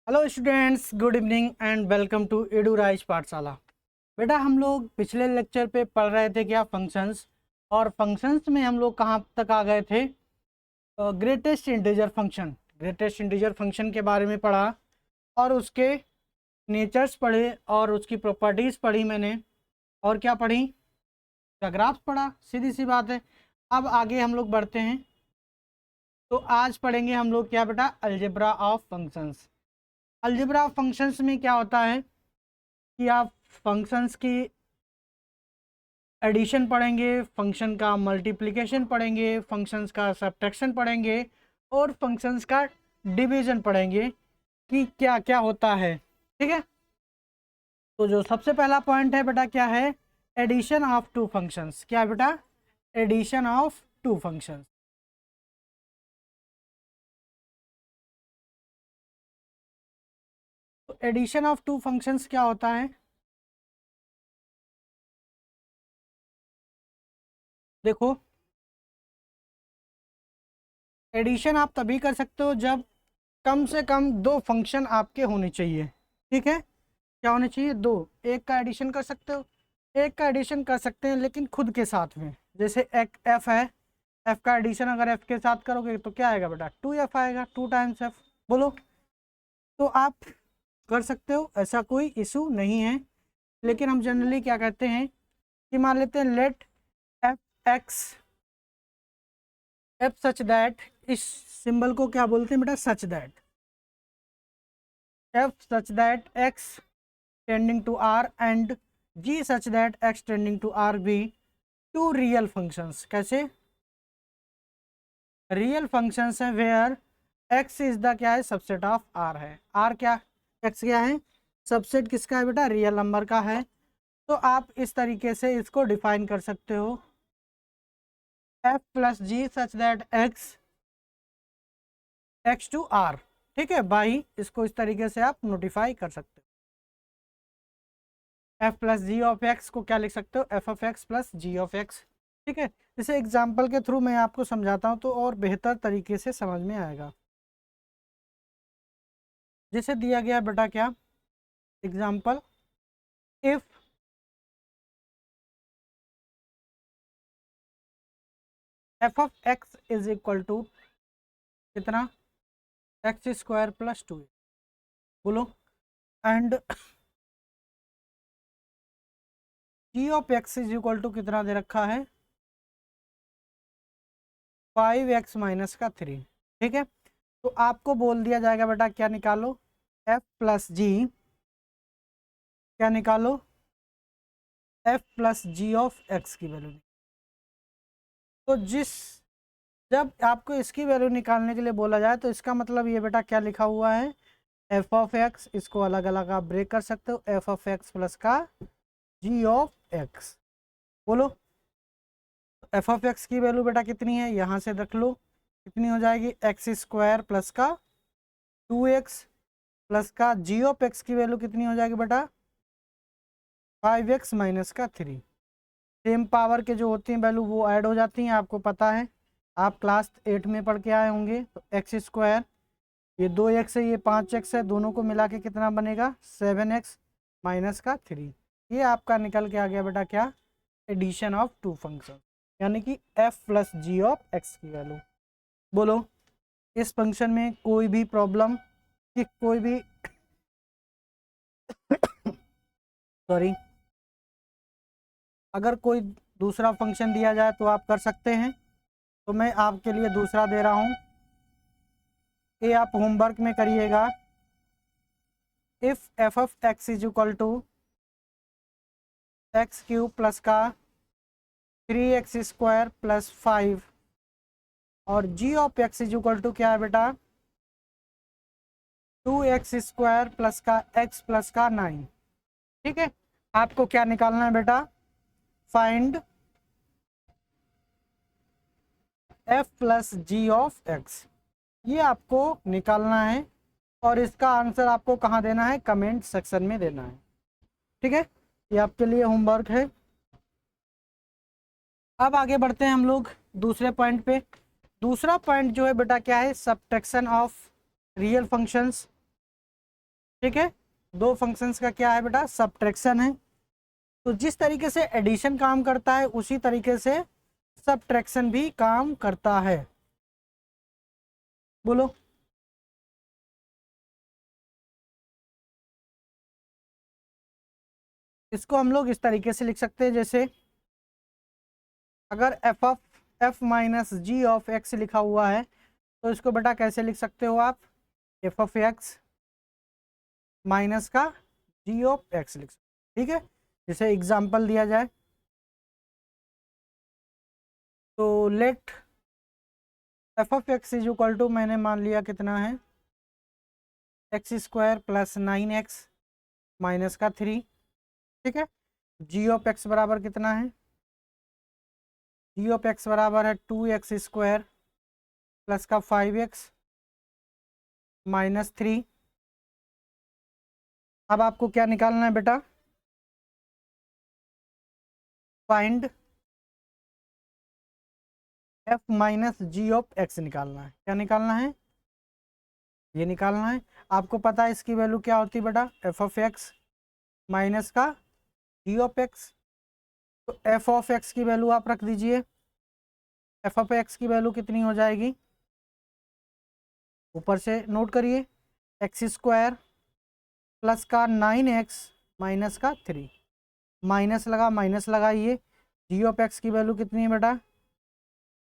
Hello students, good evening and welcome to Eduraise Pathshala. बेटा, हम लोग पिछले लेक्चर पे पढ़ रहे थे क्या फंक्शंस, और फंक्शंस में हम लोग कहाँ तक आ गए थे? Greatest integer function. Greatest integer function के बारे में पढ़ा और उसके नेचर्स पढ़े और उसकी प्रॉपर्टीज़ पढ़ी मैंने, और क्या पढ़ी? ग्राफ्स पढ़ा। सीधी सी बात है। अब आगे हम लोग बढ़ते हैं। तो आज पढ़ेंगे हम लोग क्या बेटा? Algebra of functions. Algebra of functions में क्या होता है कि आप फंक्शंस की एडिशन पढ़ेंगे, फंक्शन का मल्टीप्लिकेशन पढ़ेंगे, फंक्शंस का सब्ट्रैक्शन पढ़ेंगे और फंक्शंस का डिवीजन पढ़ेंगे कि क्या क्या होता है। ठीक है, तो जो सबसे पहला पॉइंट है बेटा क्या है? Addition of two functions. क्या है बेटा? Addition of two functions. तो एडिशन ऑफ टू फंक्शंस क्या होता है? देखो, एडिशन आप तभी कर सकते हो जब कम से कम दो फंक्शन आपके होने चाहिए। ठीक है, क्या होने चाहिए? दो। एक का एडिशन कर सकते हो, एक का एडिशन कर सकते हैं लेकिन खुद के साथ में। जैसे एक एफ है, एफ का एडिशन अगर एफ के साथ करोगे तो क्या आएगा बेटा? 2f आएगा, 2 टाइम्स एफ। बोलो, तो आप कर सकते हो, ऐसा कोई इशू नहीं है। लेकिन हम जनरली क्या कहते हैं कि मान लेते हैं let f x f such that, इस सिंबल को क्या बोलते हैं बेटा? Such that. F such that x tending to R and g such that x tending to R be two real functions. कैसे? रियल फंक्शंस है वेयर एक्स इज द क्या है? सबसेट ऑफ आर है। आर क्या? X क्या है? Subset किसका है बेटा? रियल नंबर का है। तो आप इस तरीके से इसको डिफाइन कर सकते हो, F plus g such that x x to R. ठीक है भाई, इसको इस तरीके से आप नोटिफाई कर सकते हो। F plus ji of X को क्या लिख सकते हो? F of X plus ji of X. ठीक है, इसे एग्जाम्पल के थ्रू मैं आपको समझाता हूँ तो और बेहतर तरीके से समझ में आएगा। जैसे दिया गया बेटा क्या example, if f of x is equal to कितना? X square plus 2। बोलो, and ji of x is equal to कितना दे रखा है? 5x माइनस का 3। ठीक है, तो आपको बोल दिया जाएगा बेटा क्या निकालो? एफ प्लस जी, क्या निकालो? F plus ji of X की वैल्यू। तो जब आपको इसकी वैल्यू निकालने के लिए बोला जाए तो इसका मतलब ये बेटा क्या लिखा हुआ है? F of X. इसको अलग अलग आप ब्रेक कर सकते हो, एफ ऑफ एक्स प्लस का जी ऑफ एक्स। बोलो, एफ ऑफ एक्स की वैल्यू बेटा कितनी है? यहाँ से रख लो, कितनी हो जाएगी? एक्स स्क्वायर प्लस का 2x प्लस का जी ऑफ एक्स की वैल्यू कितनी हो जाएगी बेटा? 5x माइनस का 3। सेम पावर के जो होती हैं वैल्यू वो ऐड हो जाती हैं, आपको पता है, आप क्लास 8 में पढ़ के आए होंगे। तो एक्स स्क्वायर, ये 2x है, ये 5x है, दोनों को मिला के कितना बनेगा? 7x माइनस का 3। ये आपका निकल के आ गया बेटा क्या? एडिशन ऑफ टू फंक्शन, यानी कि f plus ji of X की वैल्यू। बोलो, इस फंक्शन में कोई भी प्रॉब्लम कि कोई भी सॉरी, अगर कोई दूसरा फंक्शन दिया जाए तो आप कर सकते हैं। तो मैं आपके लिए दूसरा दे रहा हूँ, ये आप होमवर्क में करिएगा। If f of x is equal to x cube plus का 3x स्क्वायर प्लस 5 और जी of x is equal to क्या है बेटा? 2x स्क्वायर प्लस का x प्लस का 9। ठीक है, आपको क्या निकालना है बेटा? Find f plus ji of x, ये आपको निकालना है और इसका आंसर आपको कहाँ देना है? कमेंट सेक्शन में देना है। ठीक है, ये आपके लिए होमवर्क है। अब आगे बढ़ते हैं हम लोग दूसरे पॉइंट पे। दूसरा पॉइंट जो है बेटा क्या है? Subtraction of real functions. ठीक है, दो फंक्शंस का क्या है बेटा, सब्ट्रैक्शन है। तो जिस तरीके से एडिशन काम करता है उसी तरीके से सब्ट्रैक्शन भी काम करता है। बोलो। इसको हम लोग इस तरीके से लिख सकते हैं, जैसे अगर F minus G of X लिखा हुआ है तो इसको बेटा कैसे लिख सकते हो आप, एफ ऑफ एक्स माइनस का जी ऑफ एक्स लिख सकते, ठीक है। जैसे एग्जांपल दिया जाए तो let F of x is equal to, मैंने मान लिया कितना है, X square plus 9x minus का 3, ठीक है। जी ऑफ एक्स बराबर कितना है, जी ऑफ एक्स बराबर है 2x स्क्वायर प्लस का 5x माइनस 3। अब आपको क्या निकालना है बेटा, find F minus G of X निकालना है। क्या निकालना है, ये निकालना है। आपको पता है इसकी वैल्यू क्या होती है बेटा, एफ ऑफ एक्स माइनस का जी ऑफ एक्स। तो एफ ऑफ एक्स की वैल्यू आप रख दीजिए, एफ ऑफ एक्स की वैल्यू कितनी हो जाएगी, ऊपर से नोट करिए, एक्स स्क्वायर प्लस का 9x माइनस का 3, माइनस लगा माइनस लगाइए, जी ऑफ एक्स की वैल्यू कितनी है बेटा,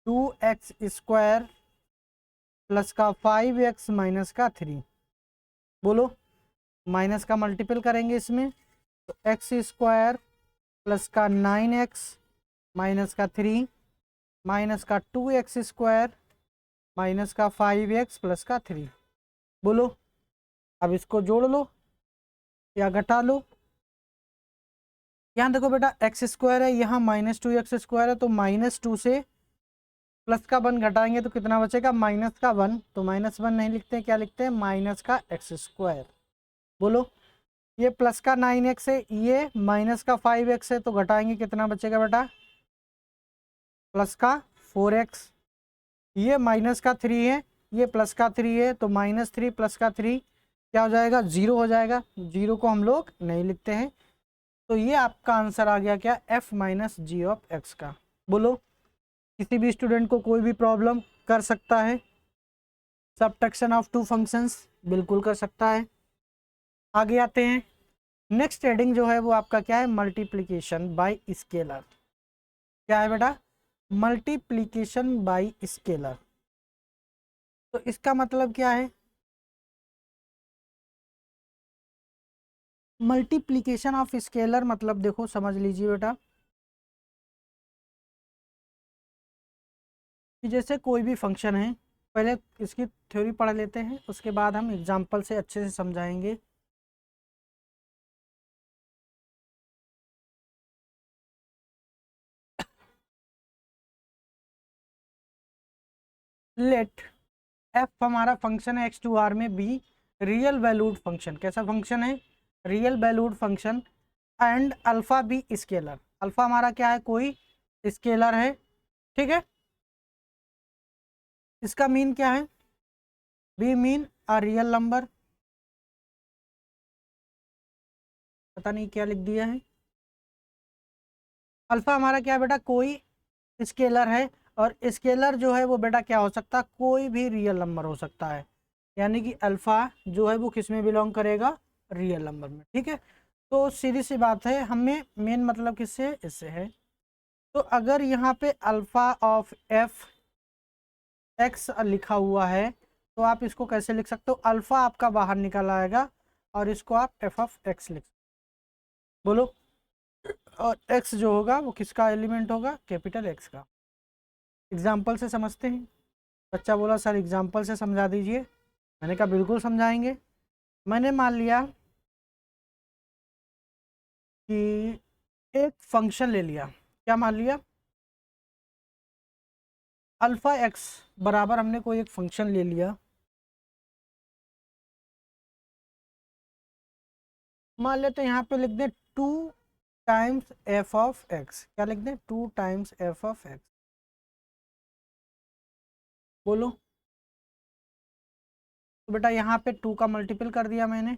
2x स्क्वायर प्लस का 5x माइनस का 3। बोलो, माइनस का मल्टीपल करेंगे इसमें तो एक्स स्क्वायर प्लस का 9x माइनस का 3 माइनस का 2x स्क्वायर माइनस का 5x प्लस का 3। बोलो, अब इसको जोड़ लो या घटा लो। यहाँ देखो बेटा एक्स स्क्वायर है, यहाँ -2x स्क्वायर है, तो -2 से प्लस का 1 घटाएंगे तो कितना बचेगा, -1। तो -1 नहीं लिखते, क्या लिखते हैं, माइनस का एक्स स्क्वायर। बोलो, ये प्लस का 9x है, ये माइनस का 5x है, तो घटाएंगे कितना बचेगा बेटा, प्लस का 4x। ये माइनस का 3 है, ये प्लस का 3 है, तो -3 प्लस का 3 क्या हो जाएगा, 0 हो जाएगा। 0 को हम लोग नहीं लिखते हैं। तो ये आपका आंसर आ गया क्या, F minus G of X का। बोलो, किसी भी स्टूडेंट को कोई भी प्रॉब्लम कर सकता है, सबट्रैक्शन ऑफ टू फंक्शंस बिल्कुल कर सकता है। आगे आते हैं, नेक्स्ट हेडिंग जो है वो आपका क्या है, मल्टीप्लिकेशन बाय स्केलर। क्या है बेटा, मल्टीप्लिकेशन बाय स्केलर। तो इसका मतलब क्या है, मल्टीप्लिकेशन ऑफ स्केलर मतलब देखो समझ लीजिए बेटा कि जैसे कोई भी फंक्शन है, पहले इसकी थ्योरी पढ़ लेते हैं, उसके बाद हम एग्जांपल से अच्छे से समझाएंगे। लेट एफ हमारा फंक्शन है एक्स टू आर में, बी रियल वैल्यूड फंक्शन। कैसा फंक्शन है, real valued function. And alpha be scalar, alpha हमारा क्या है, कोई स्केलर है, ठीक है। इसका मीन क्या है, be mean a real number, पता नहीं क्या लिख दिया है। अल्फा हमारा क्या है बेटा, कोई स्केलर है, और स्केलर जो है वो बेटा क्या हो सकता है, कोई भी रियल नंबर हो सकता है। यानी कि अल्फा जो है वो किस में बिलोंग करेगा, रियल नंबर में, ठीक है। तो सीधी सी बात है, हमें मेन मतलब किससे, इससे है। तो अगर यहाँ पे अल्फा ऑफ एफ एक्स लिखा हुआ है तो आप इसको कैसे लिख सकते हो, अल्फा आपका बाहर निकल आएगा और इसको आप एफ ऑफ एक्स लिख सकते हो। बोलो, और एक्स जो होगा वो किसका एलिमेंट होगा, कैपिटल एक्स का। एग्जाम्पल से समझते हैं। बच्चा बोला सर एग्जाम्पल से समझा दीजिए, मैंने कहा बिल्कुल समझाएंगे। मैंने मान लिया कि एक फंक्शन ले लिया, क्या मान लिया, अल्फा एक्स बराबर हमने कोई एक फंक्शन ले लिया, मान लेते हैं यहाँ पे लिख दें 2 टाइम्स एफ ऑफ एक्स। क्या लिख दें, 2 टाइम्स एफ ऑफ एक्स। बोलो, तो बेटा यहाँ पे 2 का मल्टीपल कर दिया मैंने,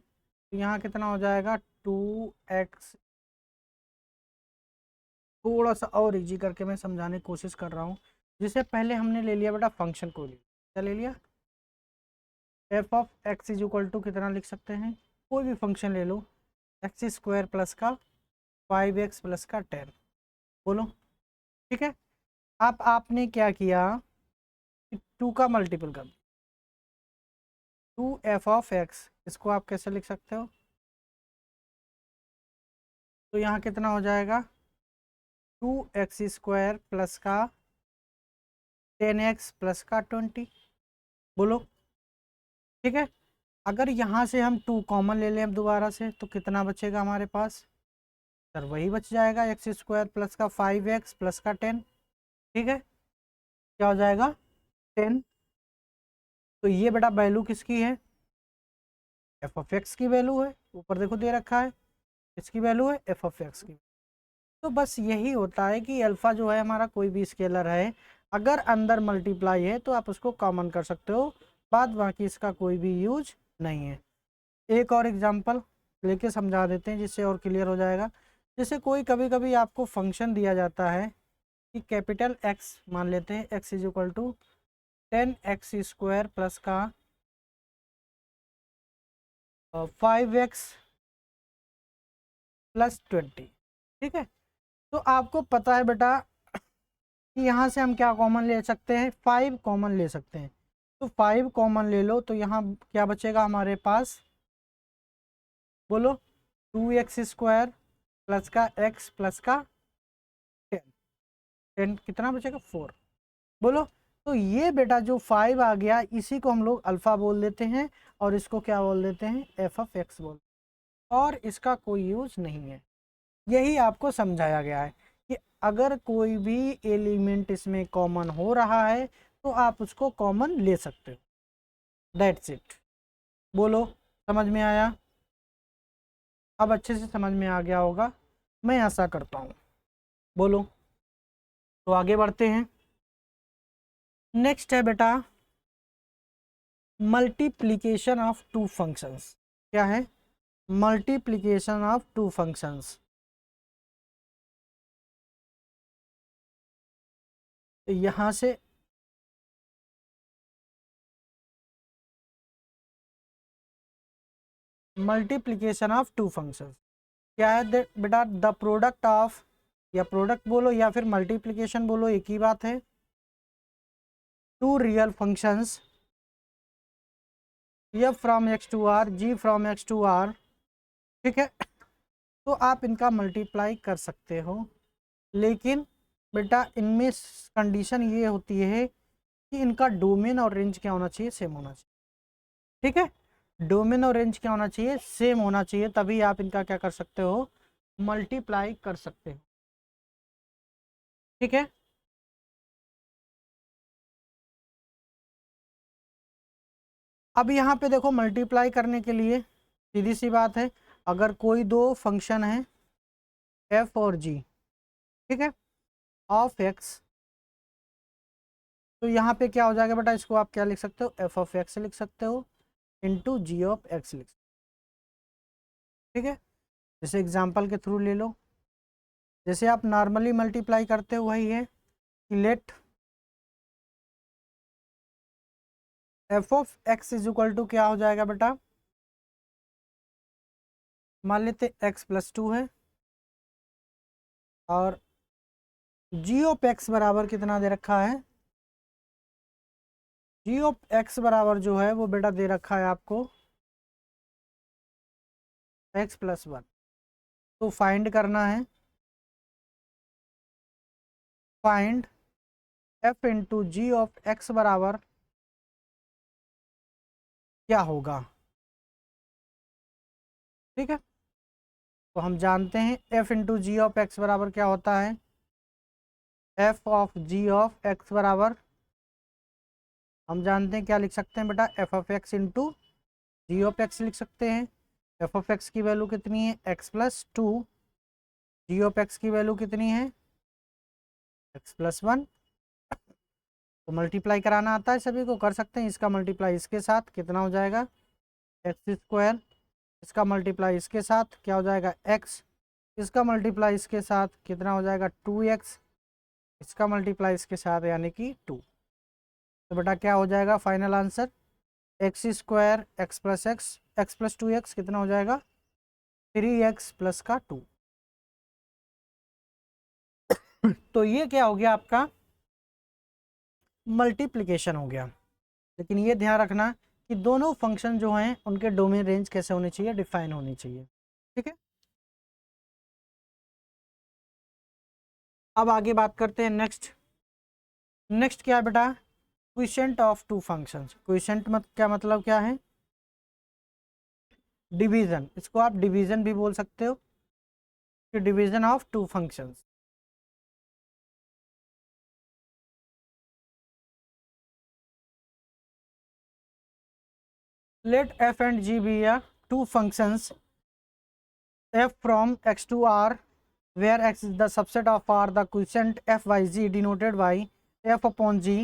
तो यहाँ कितना हो जाएगा 2x। थोड़ा सा और इजी करके मैं समझाने की कोशिश कर रहा हूँ। जिसे पहले हमने ले लिया बेटा फंक्शन को लिया, क्या ले लिया, F of x is equal to कितना लिख सकते हैं, कोई भी फंक्शन ले लो, एक्स स्क्वायर प्लस का 5x प्लस का 10, बोलो ठीक है। अब आपने क्या किया कि 2 का मल्टीपल कर, 2f(x), इसको आप कैसे लिख सकते हो, तो यहाँ कितना हो जाएगा 2x² प्लस का 10x प्लस का 20, बोलो ठीक है। अगर यहाँ से हम 2 कॉमन ले लें अब दोबारा से तो कितना बचेगा हमारे पास, सर वही बच जाएगा x² प्लस का 5x प्लस का 10, ठीक है, क्या हो जाएगा 10। तो ये बेटा वैल्यू किसकी है, f(x) की वैल्यू है, ऊपर देखो दे रखा है, इसकी वैल्यू है f(x) की। तो बस यही होता है कि अल्फ़ा जो है हमारा कोई भी स्केलर है, अगर अंदर मल्टीप्लाई है तो आप उसको कॉमन कर सकते हो, बाद बाकी इसका कोई भी यूज नहीं है। एक और एग्जांपल लेके समझा देते हैं जिससे और क्लियर हो जाएगा। जैसे कोई कभी कभी आपको फंक्शन दिया जाता है कि कैपिटल एक्स मान लेते हैं, X is equal to 10x² plus का 5x प्लस 20, ठीक है। तो आपको पता है बेटा कि यहाँ से हम क्या कॉमन ले सकते हैं, 5 कॉमन ले सकते हैं, तो 5 कॉमन ले लो तो यहाँ क्या बचेगा हमारे पास, बोलो 2x² प्लस का x प्लस का 10, 10 कितना बचेगा 4, बोलो। तो ये बेटा जो 5 आ गया इसी को हम लोग अल्फ़ा बोल देते हैं और इसको क्या बोल देते हैं, f(x) बोल, और इसका कोई यूज़ नहीं है। यही आपको समझाया गया है कि अगर कोई भी एलिमेंट इसमें कॉमन हो रहा है तो आप उसको कॉमन ले सकते हो, दैट्स इट, बोलो समझ में आया, अब अच्छे से समझ में आ गया होगा, मैं ऐसा करता हूँ, बोलो। तो आगे बढ़ते हैं, नेक्स्ट है बेटा मल्टीप्लिकेशन ऑफ टू फंक्शंस, क्या है, मल्टीप्लिकेशन ऑफ टू फंक्शंस। यहाँ से मल्टीप्लिकेशन ऑफ टू फंक्शंस क्या है बेटा, द प्रोडक्ट ऑफ, या प्रोडक्ट बोलो या फिर मल्टीप्लिकेशन बोलो, एक ही बात है, two real functions f from x to r, g from x to r, ठीक है। तो आप इनका मल्टीप्लाई कर सकते हो, लेकिन बेटा इनमें कंडीशन ये होती है कि इनका डोमेन और रेंज क्या होना चाहिए, सेम होना चाहिए, ठीक है। डोमेन और रेंज क्या होना चाहिए, सेम होना चाहिए, तभी आप इनका क्या कर सकते हो, मल्टीप्लाई कर सकते हो, ठीक है। अब यहाँ पे देखो मल्टीप्लाई करने के लिए सीधी सी बात है, अगर कोई दो फंक्शन है f और g, ठीक है, ऑफ x, तो यहाँ पे क्या हो जाएगा बेटा, इसको आप क्या लिख सकते हो, f(x) लिख सकते हो इंटू g(x) लिख सकते हो, ठीक है। जैसे एग्जांपल के थ्रू ले लो, जैसे आप नॉर्मली मल्टीप्लाई करते हो वही है कि late f(x) is equal to क्या हो जाएगा बेटा, मान लेते x प्लस 2 है और g(x) बराबर कितना दे रखा है, g(x) बराबर जो है वो बेटा दे रखा है आपको x प्लस 1। तो फाइंड करना है, फाइंड f इंटू g(x) बराबर क्या होगा, ठीक है। तो हम जानते हैं f इंटू g(x) बराबर क्या होता है, f ऑफ g(x) बराबर हम जानते हैं क्या लिख सकते हैं बेटा, f(x) इंटू g(x) लिख सकते हैं। f(x) की वैल्यू कितनी है, x प्लस 2, g(x) की वैल्यू कितनी है, x प्लस 1। तो मल्टीप्लाई कराना आता है सभी को, कर सकते हैं, इसका मल्टीप्लाई इसके साथ कितना हो जाएगा, x² इसका मल्टीप्लाई इसके साथ क्या हो जाएगा x, इसका मल्टीप्लाई इसके साथ कितना हो जाएगा 2x, इसका मल्टीप्लाई इसके साथ यानी कि 2। तो बेटा क्या हो जाएगा final answer, x square x plus x, x plus 2x कितना हो जाएगा 3x प्लस का 2। तो ये क्या हो गया आपका मल्टीप्लिकेशन हो गया। लेकिन ये ध्यान रखना कि दोनों फंक्शन जो हैं उनके डोमेन रेंज कैसे होनी चाहिए, डिफाइन होनी चाहिए। ठीक है, अब आगे बात करते हैं नेक्स्ट। नेक्स्ट क्या है बेटा, quotient of two functions. Quotient क्या मतलब क्या है, डिवीजन, इसको आप डिवीजन भी बोल सकते हो कि division of two functions. Let f and g be a two functions f from x to r where x is the subset of r, the quotient f by g denoted by f upon g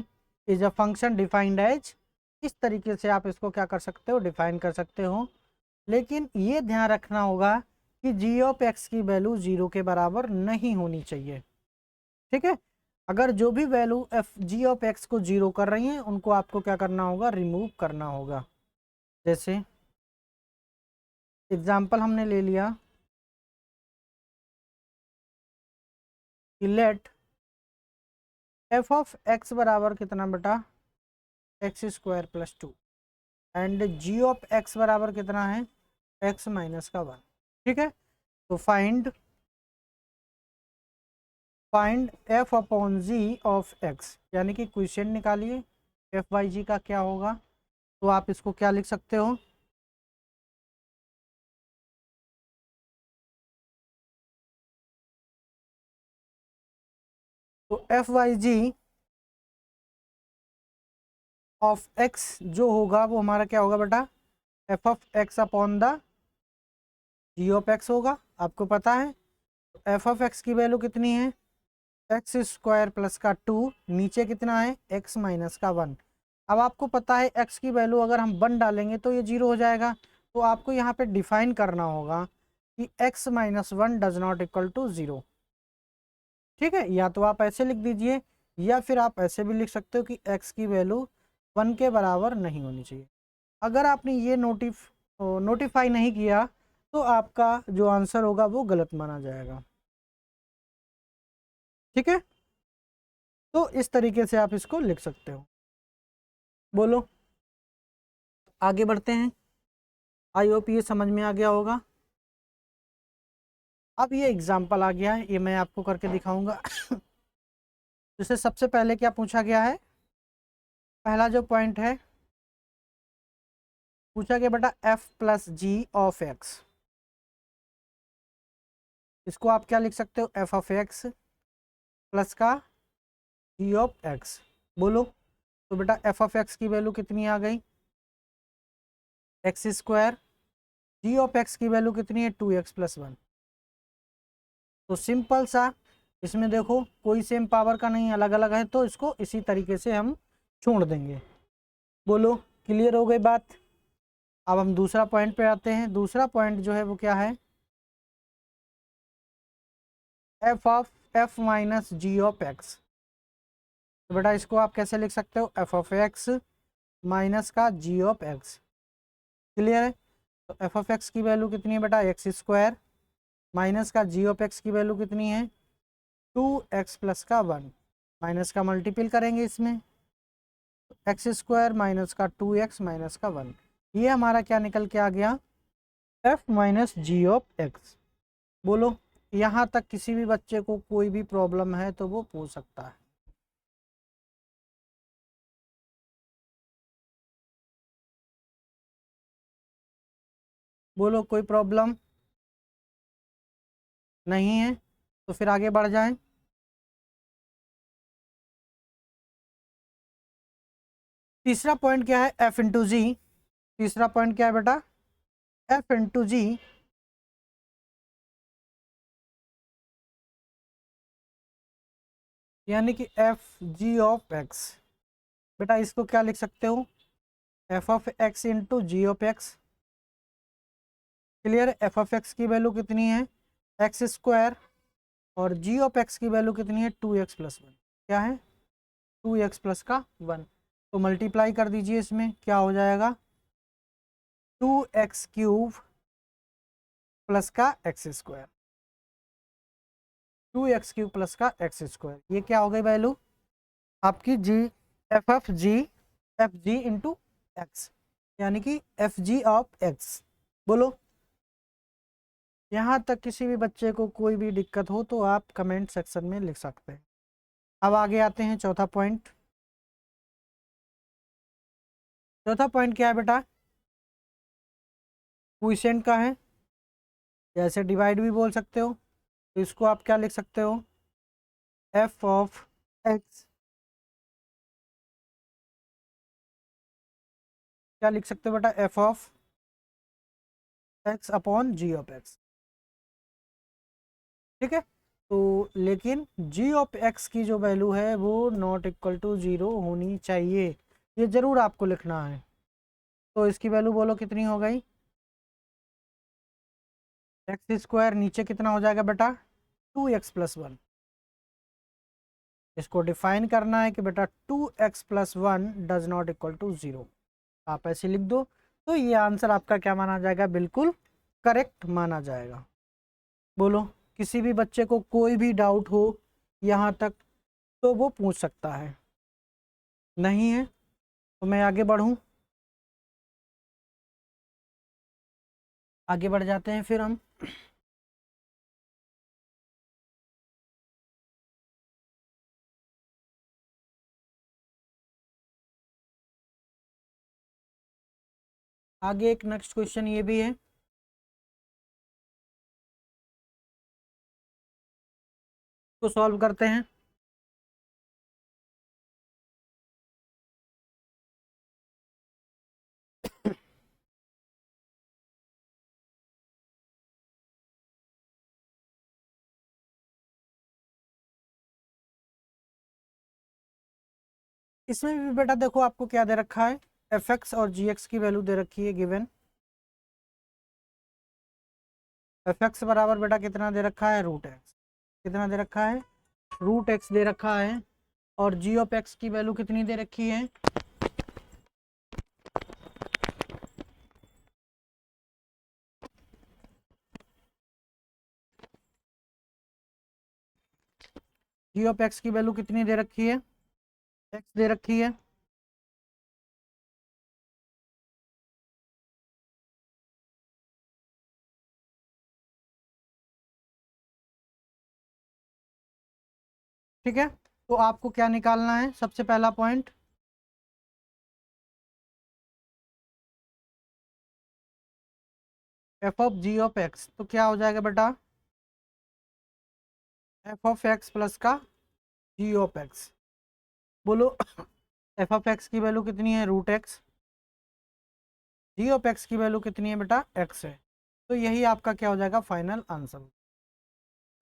is a function defined as। इस तरीके से आप इसको क्या कर सकते हो, define कर सकते हो। लेकिन ये ध्यान रखना होगा कि g ऑफ x की वैल्यू 0 के बराबर नहीं होनी चाहिए। ठीक है, अगर जो भी value F G of X को 0 कर रही हैं उनको आपको क्या करना होगा, रिमूव करना होगा। जैसे एग्जाम्पल हमने ले लिया कि लेट एफ ऑफ एक्स बराबर कितना बेटा X square plus 2 and ji of X बराबर कितना है एक्स माइनस का 1। ठीक है, तो find F upon G of X, यानी कि क्वोशिएंट निकालिए एफ बाई जी का क्या होगा। तो आप इसको क्या लिख सकते हो, तो F by G of X जो होगा वो हमारा क्या होगा बेटा F of X upon the G of X होगा। आपको पता है एफ ऑफ एक्स की वैल्यू कितनी है एक्स स्क्वायर प्लस का 2, नीचे कितना है एक्स माइनस का 1। अब आपको पता है एक्स की वैल्यू अगर हम 1 डालेंगे तो ये 0 हो जाएगा। तो आपको यहाँ पे डिफाइन करना होगा कि X minus 1 does not equal to 0। ठीक है, या तो आप ऐसे लिख दीजिए या फिर आप ऐसे भी लिख सकते हो कि एक्स की वैल्यू 1 के बराबर नहीं होनी चाहिए। अगर आपने ये नोटिफाई नहीं किया तो आपका जो आंसर होगा वो गलत माना जाएगा। ठीक है, तो इस तरीके से आप इसको लिख सकते हो। बोलो आगे बढ़ते हैं, आई होप ये समझ में आ गया होगा। अब ये एग्जाम्पल आ गया है, ये मैं आपको करके दिखाऊंगा। जैसे सबसे पहले क्या पूछा गया है, पहला जो पॉइंट है पूछा गया बेटा f plus ji of X. इसको आप क्या लिख सकते हो f ऑफ एक्स प्लस का जी ऑफ एक्स। बोलो तो बेटा f ऑफ एक्स की वैल्यू कितनी आ गई X square, G of X की वैल्यू कितनी है 2x प्लस 1। तो सिंपल सा, इसमें देखो कोई सेम पावर का नहीं, अलग अलग है, तो इसको इसी तरीके से हम छोड़ देंगे। बोलो क्लियर हो गई बात। अब हम दूसरा पॉइंट पे आते हैं। दूसरा पॉइंट जो है वो क्या है, F of F minus G of X. तो बेटा इसको आप कैसे लिख सकते हो एफ ऑफ एक्स माइनस का जी ऑफ एक्स। क्लियर है, तो एफ ऑफ एक्स की वैल्यू कितनी है बेटा एक्स स्क्वायर, माइनस का जी ऑफ एक्स की वैल्यू कितनी है 2x प्लस का 1, माइनस का मल्टीपल करेंगे इसमें एक्स स्क्वायर माइनस का 2x माइनस का 1, ये हमारा क्या निकल के आ गया f minus G of X. बोलो यहाँ तक किसी भी बच्चे को कोई भी प्रॉब्लम है तो वो पूछ सकता है। बोलो कोई प्रॉब्लम नहीं है तो फिर आगे बढ़ जाएं। तीसरा पॉइंट क्या है f इंटू जी। तीसरा पॉइंट क्या है बेटा f इंटू जी यानी कि एफ जी ऑफ एक्स। बेटा इसको क्या लिख सकते हो F of X into G of X. Clear. F of X की वैल्यू कितनी है एक्स स्क्वायर, और जी ऑफ एक्स की वैल्यू कितनी है 2x+1। क्या है 2x+1। तो मल्टीप्लाई कर दीजिए, इसमें क्या हो जाएगा 2x³ प्लस का x²। 2x³ प्लस का x², ये क्या हो गई वैल्यू आपकी जी, एफ जी इंटू एक्स, यानी कि एफ जी ऑफ एक्स। बोलो, यहाँ तक किसी भी बच्चे को कोई भी दिक्कत हो तो आप कमेंट सेक्शन में लिख सकते हैं। अब आगे आते हैं चौथा पॉइंट। चौथा पॉइंट क्या है बेटा, क्वोशिएंट का है, जैसे डिवाइड भी बोल सकते हो। तो इसको आप क्या लिख सकते हो, एफ ऑफ एक्स, क्या लिख सकते हो बेटा, F of X upon G of X. ठीक है, तो लेकिन जी ऑफ एक्स की जो वैल्यू है वो नॉट इक्वल टू 0 होनी चाहिए, ये ज़रूर आपको लिखना है। तो इसकी वैल्यू बोलो कितनी हो गई, x², नीचे कितना हो जाएगा बेटा 2x+1। इसको डिफाइन करना है कि बेटा 2x+1 does not equal to 0, आप ऐसे लिख दो। तो ये आंसर आपका क्या माना जाएगा, बिल्कुल करेक्ट माना जाएगा। बोलो, किसी भी बच्चे को कोई भी डाउट हो यहाँ तक तो वो पूछ सकता है, नहीं है तो मैं आगे बढ़ूँ। आगे बढ़ जाते हैं फिर हम। आगे एक नेक्स्ट क्वेश्चन ये भी है, तो सॉल्व करते हैं। इसमें भी बेटा देखो आपको क्या दे रखा है, एफ एक्स और जी एक्स की वैल्यू दे रखी है गिवन। एफ एक्स बराबर बेटा कितना दे रखा है √x, कितना दे रखा है √x दे रखा है, और जी ऑफ एक्स की वैल्यू कितनी दे रखी है, जी ऑफ एक्स की वैल्यू कितनी दे रखी है, x दे रखी है। ठीक है, तो आपको क्या निकालना है, सबसे पहला point F of G of X, तो क्या हो जाएगा बेटा एफ ऑफ एक्स प्लस का जी ऑफ एक्स। बोलो एफ ऑफ एक्स की वैल्यू कितनी है √x, जी ऑफ एक्स की वैल्यू कितनी है बेटा x है। तो यही आपका क्या हो जाएगा फाइनल आंसर।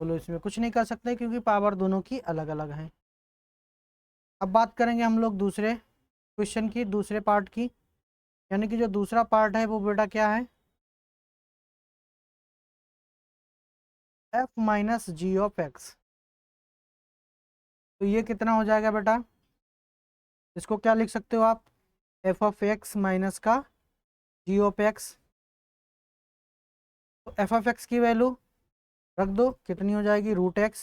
बोलो, इसमें कुछ नहीं कर सकते क्योंकि पावर दोनों की अलग अलग है। अब बात करेंगे हम लोग दूसरे क्वेश्चन की, दूसरे पार्ट की, यानी कि जो दूसरा पार्ट है वो बेटा क्या है, F minus G of X. तो ये कितना हो जाएगा बेटा, इसको क्या लिख सकते हो आप, एफ ऑफ एक्स माइनस का जी ऑफ एक्स। तो एफ ऑफ एक्स की वैल्यू रख दो, कितनी हो जाएगी √x,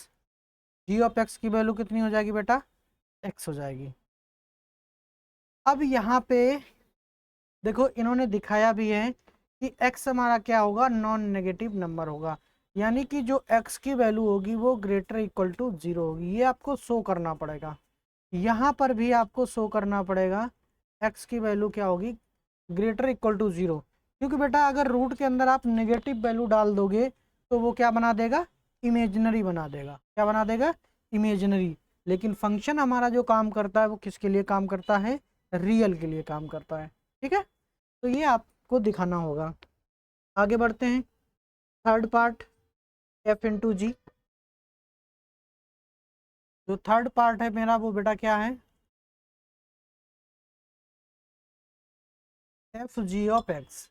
जी ऑफ एक्स की वैल्यू कितनी हो जाएगी बेटा x हो जाएगी। अब यहाँ पे देखो इन्होंने दिखाया भी है कि x हमारा क्या होगा, नॉन नेगेटिव नंबर होगा, यानी कि जो x की वैल्यू होगी वो ग्रेटर इक्वल टू 0 होगी, ये आपको शो करना पड़ेगा। यहाँ पर भी आपको शो करना पड़ेगा x की वैल्यू क्या होगी, ग्रेटर इक्वल टू 0, क्योंकि बेटा अगर रूट के अंदर आप नेगेटिव वैल्यू डाल दोगे तो वो क्या बना देगा, इमेजिनरी बना देगा। क्या बना देगा, इमेजिनरी। लेकिन फंक्शन हमारा जो काम करता है वो किसके लिए काम करता है, रियल के लिए काम करता है। ठीक है, तो ये आपको दिखाना होगा। आगे बढ़ते हैं, थर्ड पार्ट एफ इंटू जी। जो थर्ड पार्ट है मेरा वो बेटा क्या है, एफ जी ऑफ एक्स।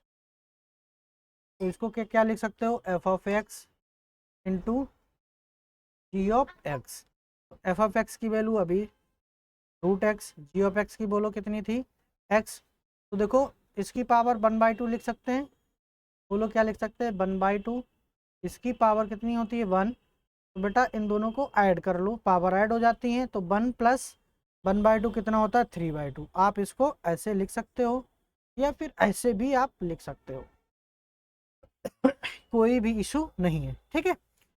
तो इसको क्या क्या लिख सकते हो, F of X into G of X. F of X की वैल्यू अभी root X, G of X की बोलो कितनी थी, एक्स। तो देखो इसकी पावर 1/2 लिख सकते हैं, बोलो क्या लिख सकते हैं, 1/2। इसकी पावर कितनी होती है 1, तो बेटा इन दोनों को ऐड कर लो, पावर ऐड हो जाती हैं, तो 1 + 1/2 कितना होता है 3/2। आप इसको ऐसे लिख सकते हो या फिर ऐसे भी आप लिख सकते हो कोई भी इशू नहीं है, ठीक है।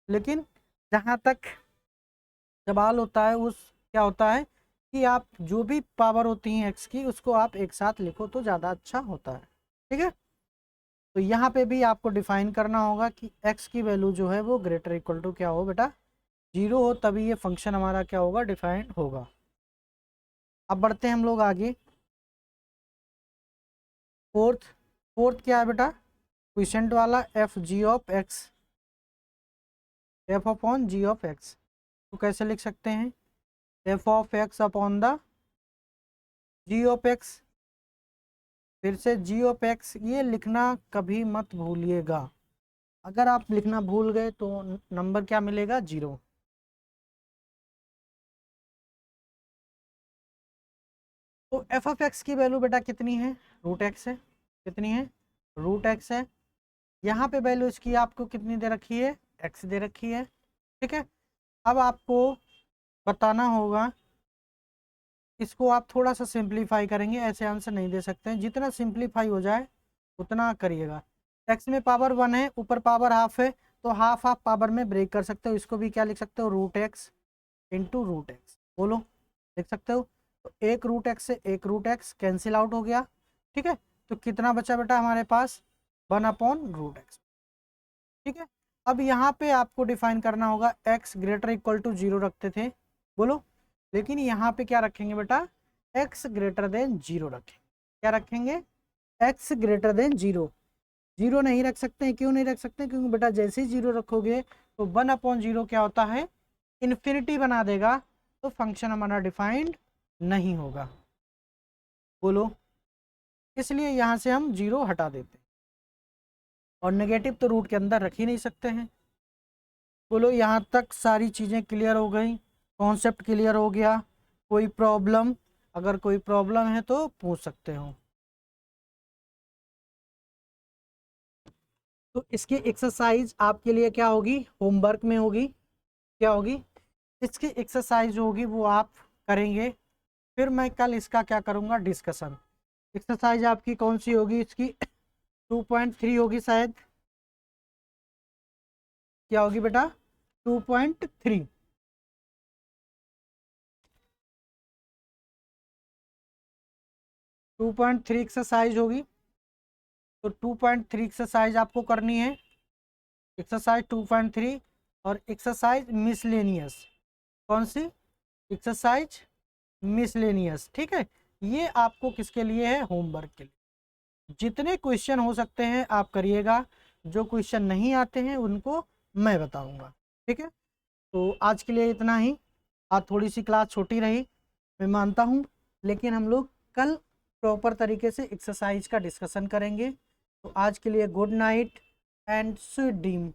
लेकिन जहाँ तक सवाल होता है उस क्या होता है कि आप जो भी पावर होती हैं एक्स की उसको आप एक साथ लिखो तो ज़्यादा अच्छा होता है, ठीक है। तो यहाँ पे भी आपको डिफाइन करना होगा कि एक्स की वैल्यू जो है वो ग्रेटर इक्वल टू क्या हो बेटा, 0 हो, तभी ये फंक्शन हमारा क्या होगा, डिफाइंड होगा। अब बढ़ते हैं हम लोग आगे। फोर्थ क्या है बेटा, क्वेश्चन वाला, F G of X, F upon G of X. तो कैसे लिख सकते हैं, F of X upon the G of X. फिर से जी ऑफ एक्स, ये लिखना कभी मत भूलिएगा, अगर आप लिखना भूल गए तो नंबर क्या मिलेगा, 0। तो एफ ऑफ एक्स की वैल्यू बेटा कितनी है, रूट एक्स है, कितनी है, रूट एक्स है। यहाँ पे वैल्यू इसकी आपको कितनी दे रखी है, एक्स दे रखी है, ठीक है। अब आपको बताना होगा, इसको आप थोड़ा सा सिंप्लीफाई करेंगे, ऐसे आंसर नहीं दे सकते हैं, जितना सिंप्लीफाई हो जाए उतना करिएगा। एक्स में पावर 1 है, ऊपर पावर हाफ है, तो हाफ हाफ पावर में ब्रेक कर सकते हो, इसको भी क्या लिख सकते हो, root X into root X, बोलो लिख सकते हो। तो एक रूट एक्स से एक रूट एक्स कैंसिल आउट हो गया, ठीक है। तो कितना बचा बेटा हमारे पास, 1/√x, ठीक है। अब यहाँ पे आपको डिफाइन करना होगा, x ग्रेटर इक्वल टू 0 रखते थे, बोलो, लेकिन यहाँ पे क्या रखेंगे बेटा, x ग्रेटर देन 0 रखेंगे। क्या रखेंगे, x ग्रेटर देन 0। 0 नहीं रख सकते हैं, क्यों नहीं रख सकते, क्योंकि बेटा जैसे ही 0 रखोगे तो 1/0 क्या होता है, इन्फिनिटी बना देगा, तो फंक्शन हमारा डिफाइंड नहीं होगा, बोलो। इसलिए यहाँ से हम 0 हटा देते हैं, और नेगेटिव तो रूट के अंदर रख ही नहीं सकते हैं। बोलो यहाँ तक सारी चीज़ें क्लियर हो गई, कॉन्सेप्ट क्लियर हो गया, कोई प्रॉब्लम, अगर कोई प्रॉब्लम है तो पूछ सकते हो। तो इसकी एक्सरसाइज आपके लिए क्या होगी, होमवर्क में होगी, क्या होगी, इसकी एक्सरसाइज होगी वो आप करेंगे, फिर मैं कल इसका क्या करूँगा, डिस्कशन। एक्सरसाइज आपकी कौन सी होगी, इसकी 2.3 होगी शायद, क्या होगी बेटा, 2.3, 2.3 एक्सरसाइज होगी। तो 2.3 एक्सरसाइज आपको करनी है, एक्सरसाइज 2.3, और एक्सरसाइज मिसलेनियस, कौन सी, एक्सरसाइज मिसलेनियस, ठीक है। ये आपको किसके लिए है, होमवर्क के लिए। जितने क्वेश्चन हो सकते हैं आप करिएगा, जो क्वेश्चन नहीं आते हैं उनको मैं बताऊंगा, ठीक है। तो आज के लिए इतना ही, आज थोड़ी सी क्लास छोटी रही मैं मानता हूँ, लेकिन हम लोग कल प्रॉपर तरीके से एक्सरसाइज का डिस्कशन करेंगे। तो आज के लिए good night and sweet dream.